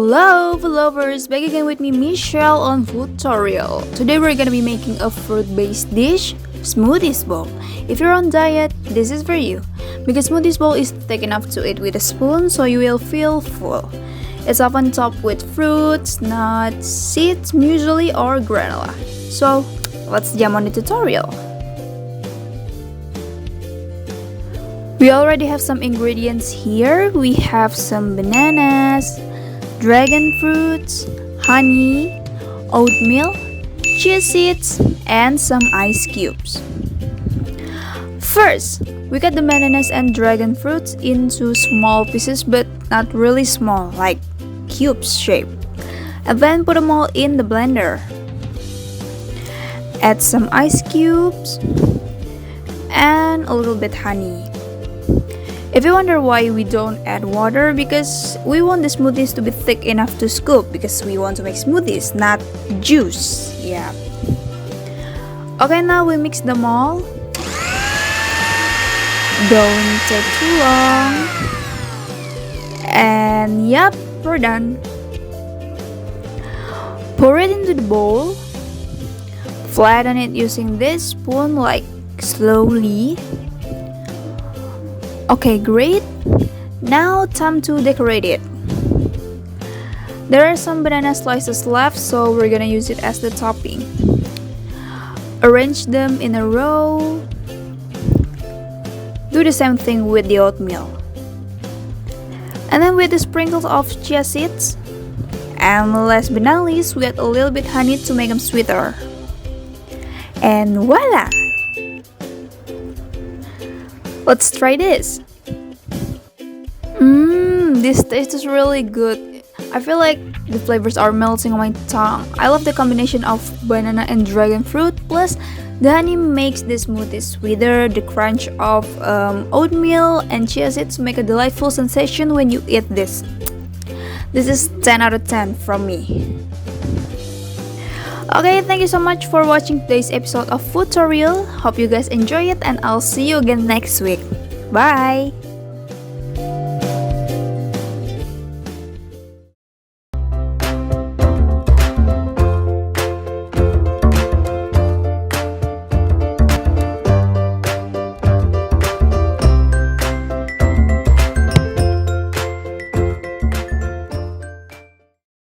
Hello, food lovers! Back again with me, Michelle, on Food Tutorial. Today we're gonna be making a fruit-based dish, smoothies bowl. If you're on diet, this is for you. Because smoothies bowl is thick enough to eat with a spoon, so you will feel full. It's often topped with fruits, nuts, seeds, muesli, or granola. So, let's jump on the tutorial. We already have some ingredients here. We have some bananas, dragon fruits, honey, oatmeal, chia seeds, and some ice cubes. First, we cut the bananas and dragon fruits into small pieces, but not really small, like cubes shape. And then put them all in the blender. Add some ice cubes and a little bit honey. If you wonder why we don't add water, because we want the smoothies to be thick enough to scoop, because we want to make smoothies, not juice. Yeah. Okay, now we mix them all. Don't take too long. And yep, we're done. Pour it into the bowl. Flatten it using this spoon, like slowly. Okay, great. Now time to decorate it. There are some banana slices left, so we're gonna use it as the topping. Arrange them in a row. Do the same thing with the oatmeal. And then with the sprinkles of chia seeds. And last but not least, we add a little bit honey to make them sweeter. And voila! Let's try this. This tastes really good. I feel like the flavors are melting on my tongue. I love the combination of banana and dragon fruit, plus the honey makes the smoothie sweeter. The crunch of oatmeal and chia seeds make a delightful sensation when you eat this. This is 10 out of 10 from me. Okay, thank you so much for watching today's episode of Food Tutorial. Hope you guys enjoy it, and I'll see you again next week. Bye!